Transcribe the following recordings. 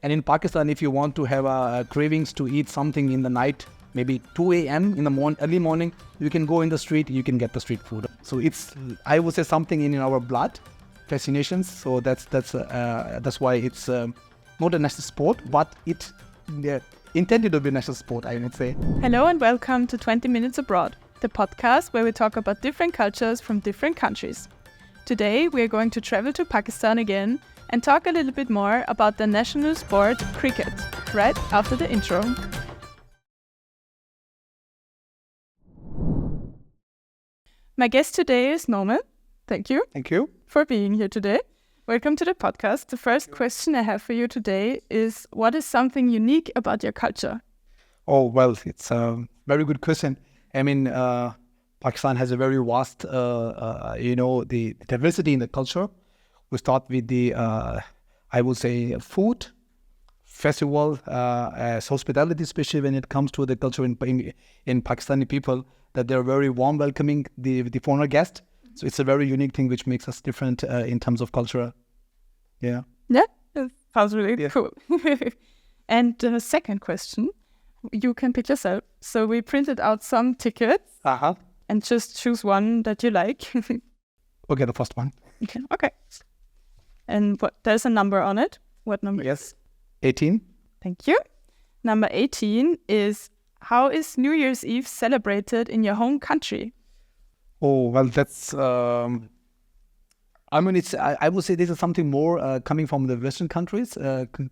And in Pakistan, if you want to have cravings to eat something in the night, maybe 2 a.m. in the early morning, you can go in the street, you can get the street food. So it's, I would say, something in our blood, fascinations. So that's why it's not a national sport, but it intended to be a national sport, I would say. Hello and welcome to 20 Minutes Abroad, the podcast where we talk about different cultures from different countries. Today we are going to travel to Pakistan again and talk a little bit more about the national sport, cricket, right after the intro. My guest today is Nouman. Thank you. Thank you for being here today. Welcome to the podcast. The first question I have for you today is, what is something unique about your culture? Oh, well, it's a very good question. I mean, Pakistan has a very vast, the diversity in the culture. We start with the, I would say, food, festival, hospitality, especially when it comes to the culture in Pakistani people, that they're very warm welcoming the foreigner guest. So it's a very unique thing which makes us different in terms of culture. Yeah. Yeah, that sounds really cool. And the second question, you can pick yourself. So we printed out some tickets and just choose one that you like. Okay, the first one. Okay. And there's a number on it. What number? Yes, 18. Thank you. Number 18 is, how is New Year's Eve celebrated in your home country? Oh, well, that's, I would say this is something more coming from the Western countries,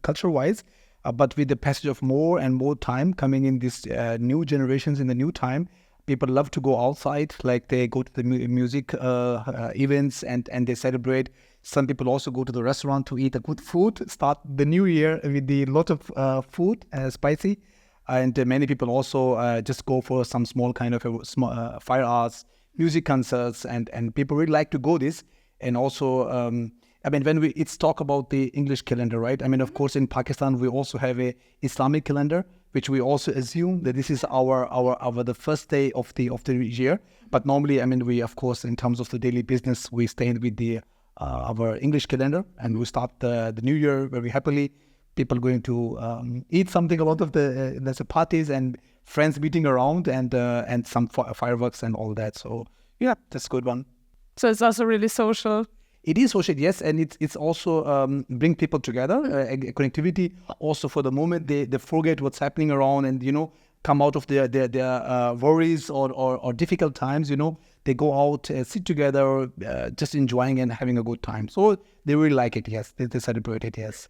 culture-wise, but with the passage of more and more time coming in this new generations in the new time, people love to go outside, like they go to the music events and they celebrate. Some people also go to the restaurant to eat a good food, start the new year with a lot of food, spicy. And many people also just go for some small kind of fire arts, music concerts, and people really like to go this. And also, when it's talk about the English calendar, right? I mean, of course, in Pakistan, we also have a Islamic calendar, which we also assume that this is our the first day of the year. But normally, I mean, we, of course, in terms of the daily business, we stay with the our English calendar, and we start the new year very happily. People going to eat something, a lot of there's parties and friends meeting around and some fireworks and all that. So yeah, that's a good one. So it's also really social. It is social, yes, and it's also bring people together, connectivity. Also, for the moment, they forget what's happening around and come out of their worries or difficult times. They go out, sit together, just enjoying and having a good time. So they really like it. Yes, they celebrate it. Yes.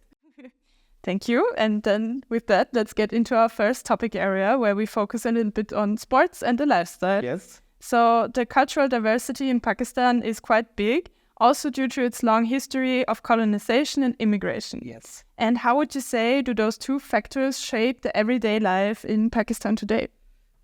Thank you. And then with that, let's get into our first topic area where we focus a little bit on sports and the lifestyle. Yes. So the cultural diversity in Pakistan is quite big, also due to its long history of colonization and immigration. Yes. And how would you say do those two factors shape the everyday life in Pakistan today?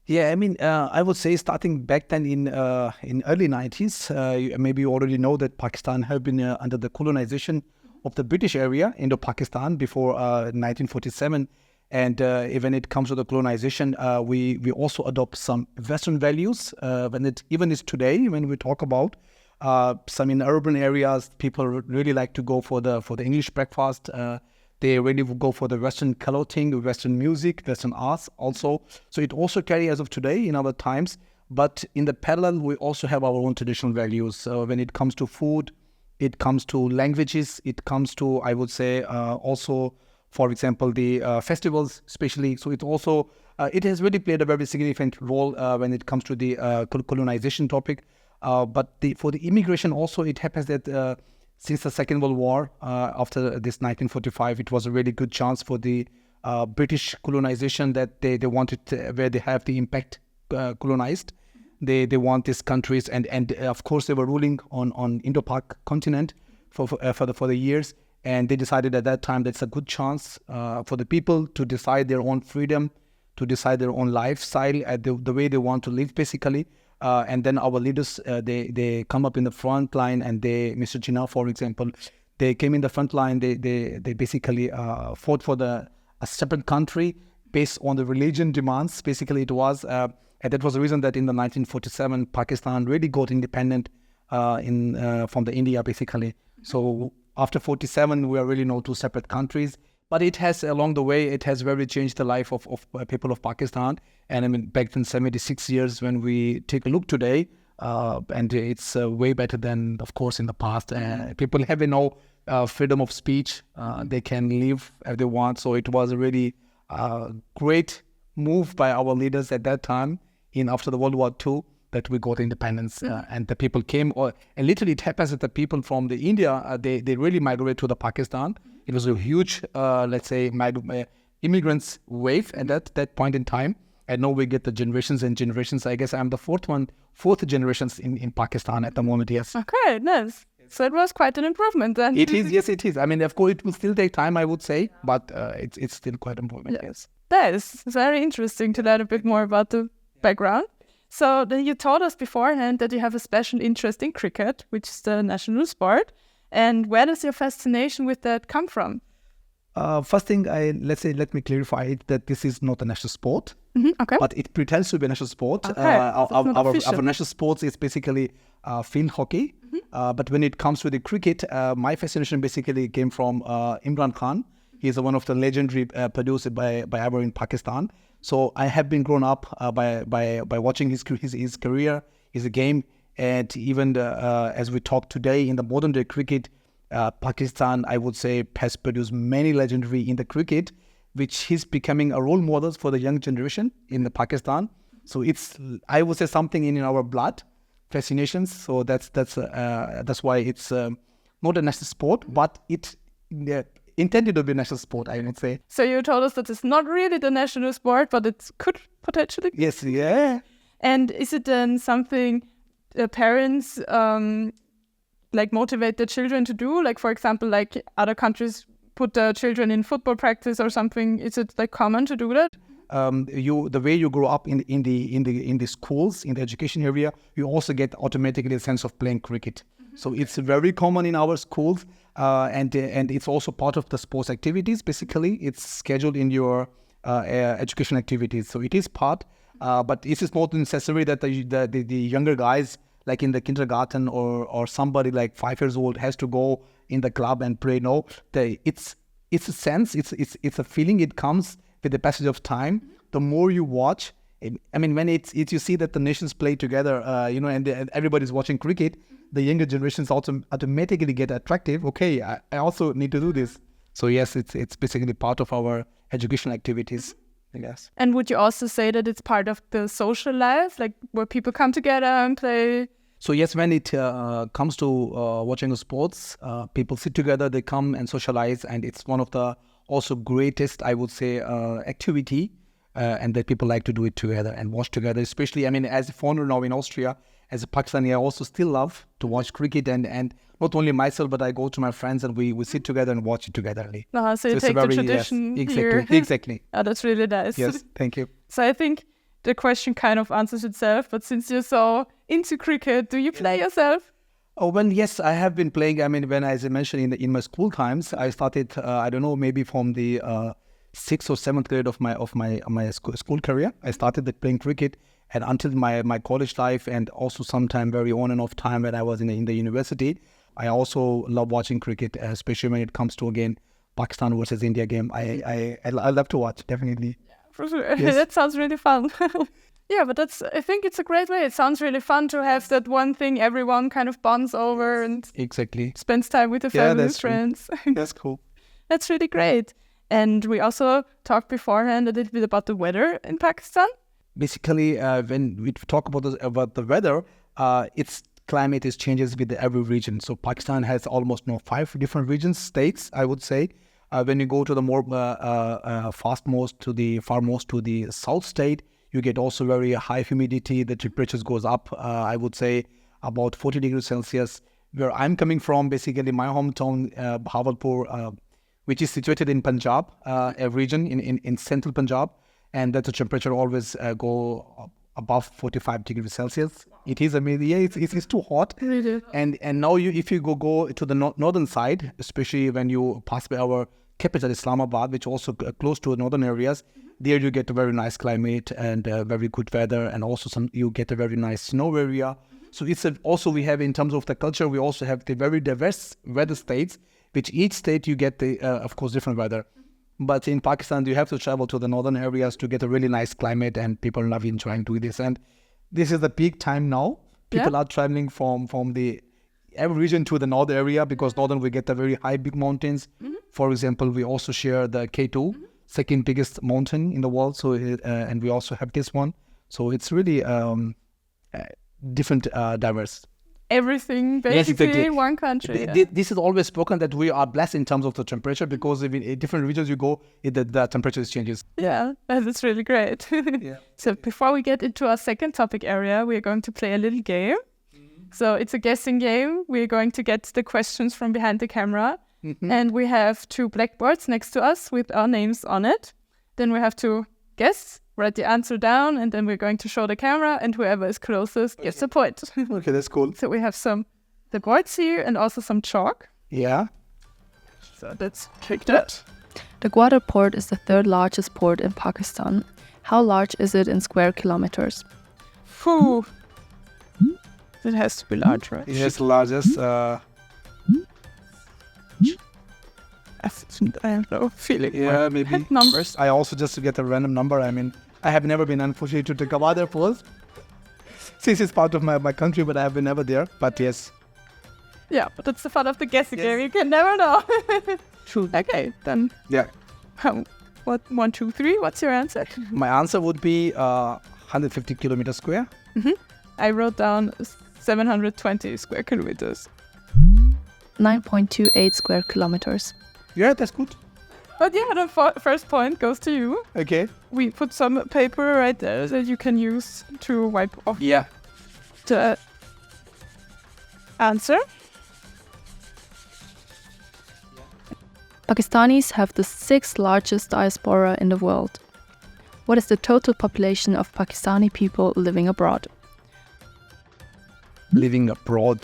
Yeah, I mean, I would say starting back then in early 90s, maybe you already know that Pakistan had been under the colonization of the British area, Indo-Pakistan, before 1947. And when it comes to the colonization, we also adopt some Western values. Even is today, when we talk about some in urban areas, people really like to go for the English breakfast. They really go for the Western clothing, Western music, Western arts also. So it also carries as of today in our times. But in the parallel, we also have our own traditional values. So when it comes to food, it comes to languages, it comes to, I would say, also, for example, the festivals, especially. So it also, it has really played a very significant role when it comes to the colonization topic. But for the immigration also, it happens that since the Second World War, after this 1945, it was a really good chance for the British colonization that they wanted where they have the impact colonized. They want these countries, and of course they were ruling on Indo-Pak continent for the years, and they decided at that time that's a good chance for the people to decide their own freedom, to decide their own lifestyle, the way they want to live basically. And then our leaders, they come up in the front line, and Mr. Jinnah, for example, they came in the front line. They basically fought for a separate country based on the religion demands. Basically, it was. And that was the reason that in the 1947, Pakistan really got independent from the India, basically. So after 47, we are really now two separate countries. But it has, along the way, it has very changed the life of people of Pakistan. And I mean, back then, 76 years, when we take a look today, and it's way better than, of course, in the past. People have freedom of speech. They can live as they want. So it was a really great move by our leaders at that time, after the World War II, that we got independence. And the people came, and literally it happens that the people from the India, they really migrated to the Pakistan. It was a huge, let's say, immigrants wave at that point in time. And now we get the generations and generations. I guess I'm the fourth generation in Pakistan at the moment, yes. Okay, nice. So it was quite an improvement then. It is, yes, it is. I mean, of course, it will still take time, I would say, but it's still quite an improvement, yes. That is very interesting to learn a bit more about the background. So then you told us beforehand that you have a special interest in cricket, which is the national sport. And where does your fascination with that come from? First thing, let me clarify it, that this is not a national sport, okay. but it pretends to be a national sport. Okay. Our national sports is basically field hockey. But when it comes to the cricket, my fascination basically came from Imran Khan. He's one of the legendary producers by ever in Pakistan. So I have been grown up by watching his career, his game, and even as we talk today in the modern day cricket, Pakistan, I would say, has produced many legendary in the cricket, which is becoming a role models for the young generation in the Pakistan. So it's, I would say, something in our blood, fascinations. So that's why it's not a national sport, but it intended to be a national sport, I would say. So you told us that it's not really the national sport, but it could potentially. Yes, yeah. And is it then something parents motivate their children to do? Like, for example, like other countries put their children in football practice or something. Is it like common to do that? The way you grow up in the schools, in the education area, you also get automatically a sense of playing cricket. So it's very common in our schools, and it's also part of the sports activities. Basically, it's scheduled in your education activities. So it is part, but it is not necessary that the younger guys, like in the kindergarten or somebody like 5 years old, has to go in the club and play. No, it's a sense, it's a feeling. It comes with the passage of time. The more you watch, when you see that the nations play together, and everybody's watching cricket, the younger generations also automatically get attractive. Okay, I also need to do this. So yes, it's basically part of our educational activities, I guess. And would you also say that it's part of the social life, like where people come together and play? So yes, when it comes to watching sports, people sit together, they come and socialize, and it's one of the also greatest, I would say, activity, and that people like to do it together and watch together. Especially, as a foreigner now in Austria, as a Pakistani, I also still love to watch cricket, and not only myself, but I go to my friends and we sit together and watch it together. So you take the tradition here. Exactly. Oh, that's really nice. Yes, thank you. So I think the question kind of answers itself, but since you're so into cricket, do you play yourself? Oh, well, yes, I have been playing. When, as I mentioned, in my school times, I started, maybe from the 6th or 7th grade of my school career. I started playing cricket, and until my college life, and also sometime very on and off time when I was in the university, I also love watching cricket, especially when it comes to, again, Pakistan versus India game. I love to watch, definitely. For sure. Yes. That sounds really fun. Yeah, but I think it's a great way. It sounds really fun to have that one thing everyone kind of bonds over and exactly spends time with the family and friends. That's cool. That's really great. And we also talked beforehand a little bit about the weather in Pakistan. Basically, when we talk about the weather, its climate changes with every region. So Pakistan has almost 5 different regions, states, I would say. When you go to the more farmost to the south state, you get also very high humidity. The temperatures goes up, I would say, about 40 degrees Celsius. Where I'm coming from, basically my hometown, Bahawalpur, which is situated in Punjab, a region in central Punjab, and that the temperature always go above 45 degrees Celsius. It is amazing. Yeah, it's too hot. Really? And now if you go to the northern side, especially when you pass by our capital Islamabad, which also close to northern areas, there you get a very nice climate and very good weather, and also you get a very nice snow area. So it's also we have, in terms of the culture, we also have the very diverse weather states, which each state you get the of course different weather. But in Pakistan, you have to travel to the northern areas to get a really nice climate, and people love enjoying doing this. And this is the peak time now. People are traveling from the every region to the north area, because northern we get the very high big mountains. For example, we also share the K2, second biggest mountain in the world. So and we also have this one. So it's really different, diverse. Everything basically in one country. This is always spoken that we are blessed in terms of the temperature, because in different regions you go, the temperature changes. Yeah, that's really great. So before we get into our second topic area, we're going to play a little game. So it's a guessing game. We're going to get the questions from behind the camera. And we have 2 blackboards next to us with our names on it. Then we have to guess, write the answer down, and then we're going to show the camera, and whoever is closest gets a point. Okay, that's cool. So we have the boards here and also some chalk. Yeah. So let's take that. The Gwadar port is the 3rd largest port in Pakistan. How large is it in square kilometers? Phew. It has to be large, right? It is the largest. I have no feeling. Yeah, maybe. Numbers. I also just to get a random number. I mean, I have never been, unfortunately, to the Gwadar port. Since it's part of my country, but I have been never there. But yes. Yeah, but that's the fun of the guessing game. You can never know. True. Okay, then. Yeah. What? 1, 2, 3. What's your answer? My answer would be 150 kilometers square. I wrote down 720 square kilometers. 9.28 square kilometers. Yeah, that's good. But yeah, the first point goes to you. Okay. We put some paper right there that you can use to wipe off Yeah. the answer. Pakistanis have the 6th largest diaspora in the world. What is the total population of Pakistani people living abroad? Living abroad.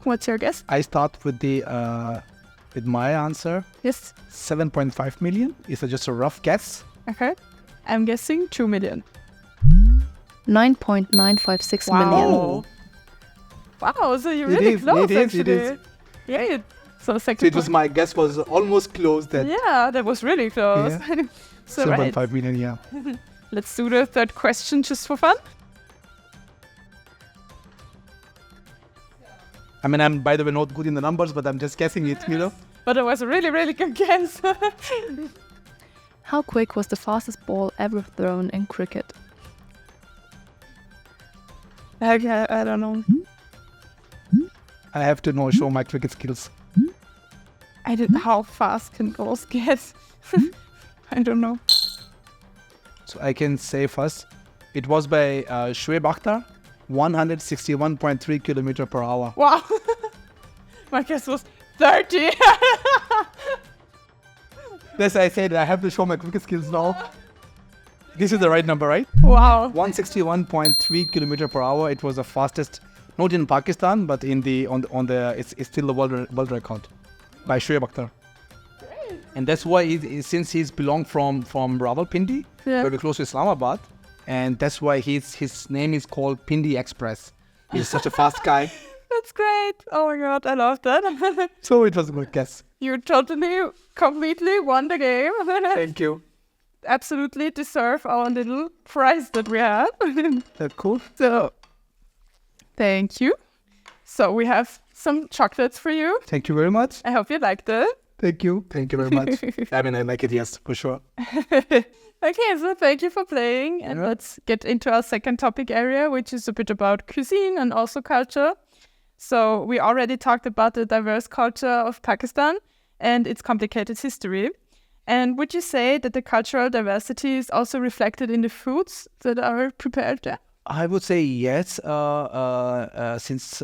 What's your guess? I start with with my answer. Yes. 7.5 million. Is it just a rough guess? Okay. I'm guessing 2 million. 9.956 million. Wow, so you're really close, actually. It is. Yeah. So second. So it was my guess was almost close. That was really close. Yeah. So 7.5 million. Yeah. Let's do the third question just for fun. I mean, I'm by the way not good in the numbers, but I'm just guessing it. But it was a really, really good guess. How quick was the fastest ball ever thrown in cricket? Okay, I don't know. I have to show my cricket skills. How fast can balls get? I don't know. So I can say first, it was by Shoaib Akhtar, 161.3 kilometer per hour. Wow. My guess was 30. That's I said I have to show my cricket skills now. This is the right number, right? Wow. 161.3 kilometer per hour. It was the fastest, not in Pakistan, but in the it's still the world record by Shoaib Akhtar. Great. And that's why since he's belonged from Rawalpindi, very close to Islamabad, and that's why his name is called Pindi Express. He's such a fast guy. That's great. Oh my god, I love that. So it was a good guess. You totally, completely won the game. Thank you. Absolutely deserve our little prize that we have. That's cool. So, thank you. So we have some chocolates for you. Thank you very much. I hope you liked it. Thank you. Thank you very much. I mean, I like it, yes, for sure. Okay, so thank you for playing. And let's get into our second topic area, which is a bit about cuisine and also culture. So we already talked about the diverse culture of Pakistan and its complicated history. And would you say that the cultural diversity is also reflected in the foods that are prepared there? I would say yes, since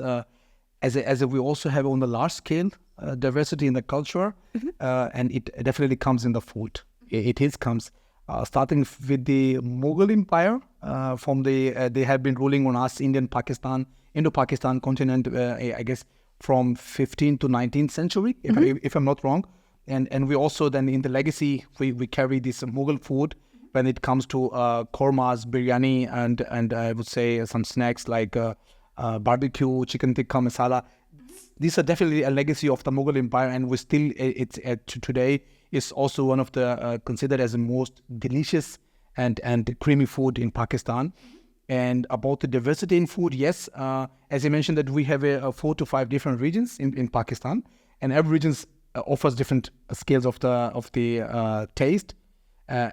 as we also have on the large scale diversity in the culture, and it definitely comes in the food. It comes starting with the Mughal Empire. They have been ruling on us, Indo-Pakistan continent, I guess from 15th to 19th century, if I'm not wrong. And we also then in the legacy we carry this Mughal food, when it comes to kormas, biryani, and I would say some snacks like barbecue, chicken tikka masala. These are definitely a legacy of the Mughal Empire, and we still today is also one of the considered as the most delicious and creamy food in Pakistan. And about the diversity in food, yes, as you mentioned, that we have 4 to 5 different regions in Pakistan, and every region offers different scales of the taste.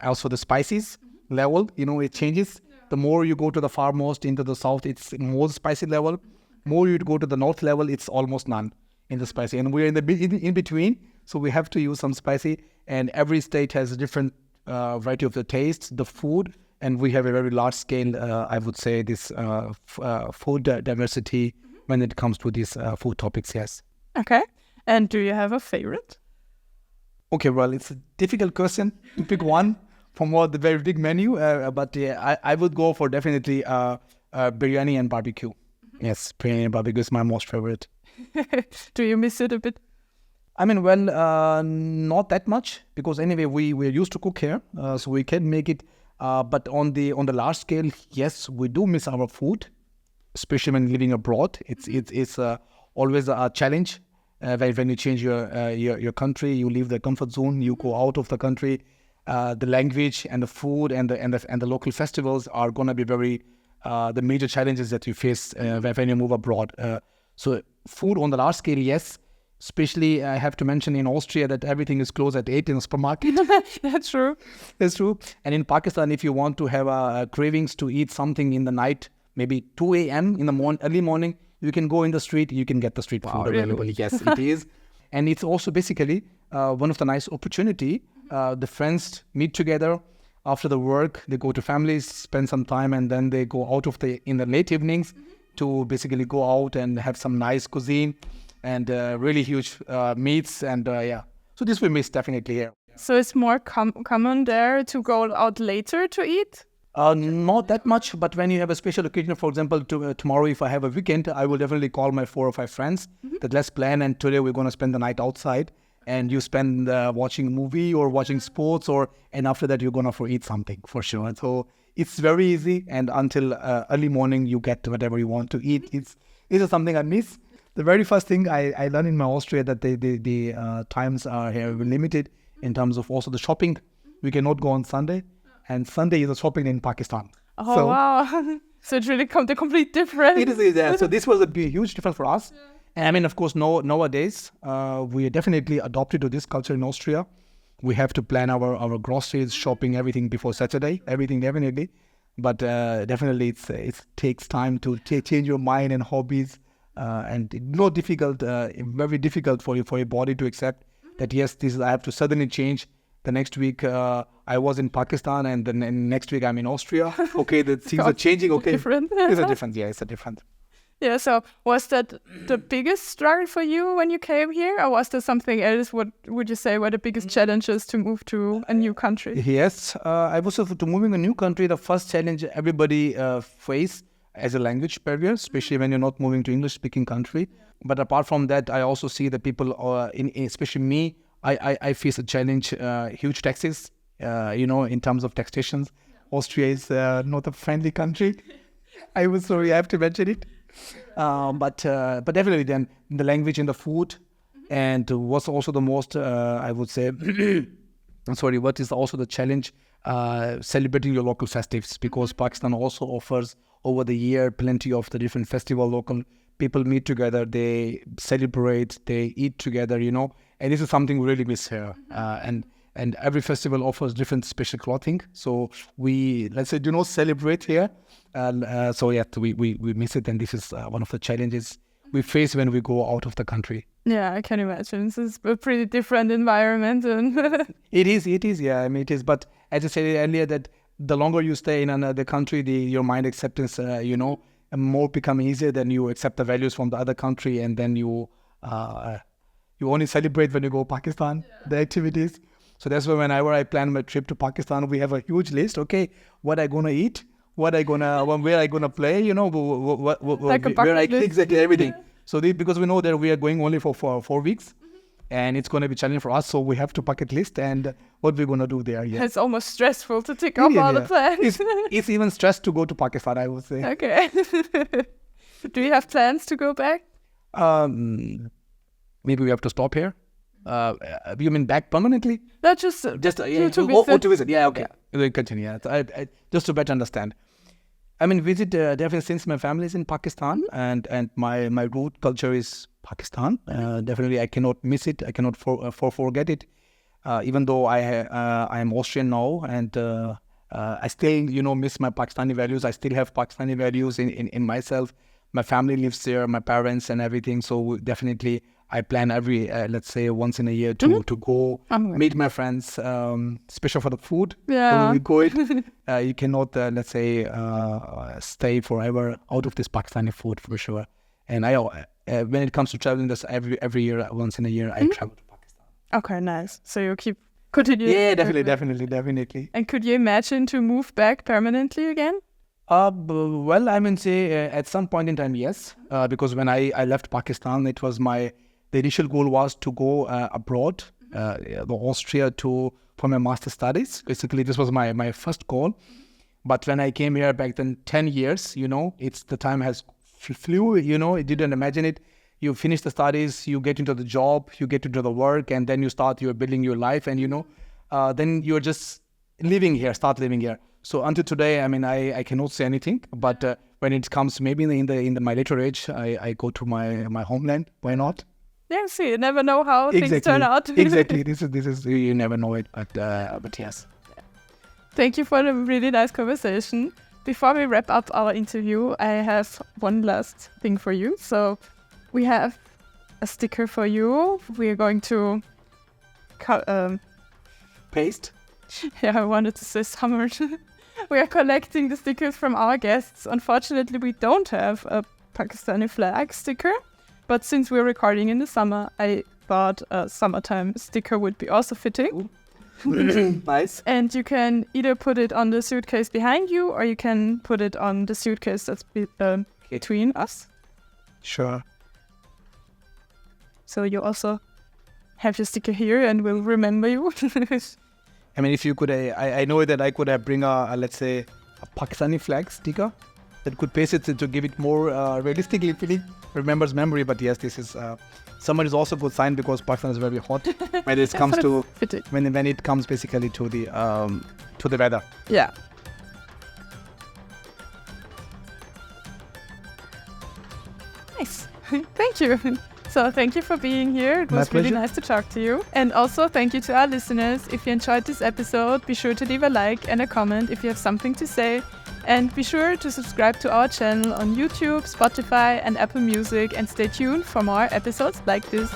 Also the spices level, it changes. The more you go to the far most into the south, it's more spicy level. More you go to the north level, it's almost none in the spicy. And we're in between, so we have to use some spicy. And every state has a different variety of the taste, the food, and we have a very large scale, I would say, this food diversity when it comes to these food topics, yes. Okay. And do you have a favorite? Okay, well, it's a difficult question to pick one from all the very big menu, but I would go for definitely biryani and barbecue. Yes, biryani and barbecue is my most favorite. Do you miss it a bit? I mean, well, not that much, because anyway, we're used to cook here, so we can make it. But on the large scale, yes, we do miss our food, especially when living abroad. It's always a challenge. When you change your country, you leave the comfort zone, you go out of the country. The language and the food and the local festivals are gonna be very the major challenges that you face when you move abroad. So food on the large scale, yes. Especially, I have to mention in Austria that everything is closed at 8 in the supermarket. That's true. That's true. And in Pakistan, if you want to have cravings to eat something in the night, maybe 2 a.m. in the early morning, you can go in the street, you can get the street food available. Really? Yes, it is. And it's also basically one of the nice opportunity. The friends meet together after the work, they go to families, spend some time, and then they go out in the late evenings to basically go out and have some nice cuisine and really huge meats. And yeah, so this we miss definitely here. So it's more common there to go out later to eat? Not that much, but when you have a special occasion, for example, tomorrow, if I have a weekend, I will definitely call my 4 or 5 friends that let's plan, and today we're going to spend the night outside, and you spend watching a movie or watching sports, and after that you're going to eat something for sure. So it's very easy, and until early morning you get whatever you want to eat. This is something I miss. The very first thing I learned in my Austria that the times are here limited in terms of also the shopping. We cannot go on Sunday. And Sunday is a shopping in Pakistan. Oh, so, wow. So it's really the complete difference. It is, yeah. So this was a huge difference for us. Yeah. And I mean, of course, nowadays, we are definitely adopted to this culture in Austria. We have to plan our groceries, shopping, everything before Saturday, everything definitely. But definitely it takes time to change your mind and hobbies. And very difficult for your body to accept that, yes, I have to suddenly change. The next week I was in Pakistan, and then next week I'm in Austria. Okay, the things are changing. Okay, different. It's a difference. Yeah, it's a difference. Yeah. So was that the biggest struggle for you when you came here, or was there something else? What would you say were the biggest challenges to move to a new country? Yes, I was to moving a new country. The first challenge everybody face as a language barrier, especially when you're not moving to English-speaking country. But apart from that, I also see that people, especially me, I face a challenge, huge taxes, in terms of taxations. Austria is not a friendly country. I was sorry, I have to mention it. But definitely then the language and the food, and what's also the most, I would say, what is also the challenge, celebrating your local festives, because Pakistan also offers over the year plenty of the different festival. Local people meet together, they celebrate, they eat together, and this is something we really miss here. And every festival offers different special clothing. So we, let's say, do not celebrate here. So yeah, we miss it. And this is one of the challenges we face when we go out of the country. Yeah, I can imagine. This is a pretty different environment. And It is, yeah. I mean, it is. But as I said earlier, that the longer you stay in another country, your mind acceptance, more become easier. Then you accept the values from the other country, and then you only celebrate when you go Pakistan, the activities. So that's why whenever I plan my trip to Pakistan, we have a huge list. Okay, what I gonna eat, where I gonna play, like where I list. exactly everything. Yeah. So because we know that we are going only for 4 weeks, and it's going to be challenging for us. So we have to bucket list and what we're going to do there. Yeah. It's almost stressful to tick off all the plans. It's even stressed to go to Pakistan, I would say. Okay. Do you have plans to go back? Maybe we have to stop here. You mean back permanently? No, just to visit. Yeah, okay. We'll continue. Yeah. Just to better understand. I mean, visit definitely since my family is in Pakistan and my root culture is Pakistan. Definitely, I cannot miss it. I cannot forget it. Even though I am Austrian now and I still, miss my Pakistani values. I still have Pakistani values in myself. My family lives there, my parents and everything. So definitely, I plan every, let's say, once in a year to go meet my friends, especially for the food. Yeah. We go it. You cannot, let's say, stay forever out of this Pakistani food for sure. And when it comes to traveling, this every year, once in a year, I travel to Pakistan. Okay, nice. So you keep continuing. Yeah, definitely. And could you imagine to move back permanently again? Well, I mean, say at some point in time, yes. Because when I left Pakistan, it was the initial goal was to go abroad, Austria for my master's studies. Basically, this was my first goal. But when I came here back then 10 years, it's the time has flew, you didn't imagine it. You finish the studies, you get into the job, you get into the work, and then you're building your life, and then you're just start living here. So until today, I mean, I cannot say anything, but when it comes maybe in my later age, I go to my homeland. Why not? Yeah, see, you never know how things turn out. Exactly. This is you never know it, but yes. Thank you for the really nice conversation. Before we wrap up our interview, I have one last thing for you. So we have a sticker for you. We are going to Paste. Yeah, I wanted to say summer. We are collecting the stickers from our guests. Unfortunately, we don't have a Pakistani flag sticker. But since we're recording in the summer, I thought a summertime sticker would be also fitting. Nice. And you can either put it on the suitcase behind you, or you can put it on the suitcase that's between us. Sure. So you also have your sticker here and we'll remember you. I mean, if you could, I know that I could bring let's say, a Pakistani flag sticker that could paste it to give it more realistically feeling. Remembers memory, but yes, this is summer is also a good sign because Pakistan is very hot when it comes to when it comes basically to the weather. Yeah. Nice. Thank you. So thank you for being here. It was really nice to talk to you. And also thank you to our listeners. If you enjoyed this episode, be sure to leave a like and a comment if you have something to say. And be sure to subscribe to our channel on YouTube, Spotify and Apple Music and stay tuned for more episodes like this.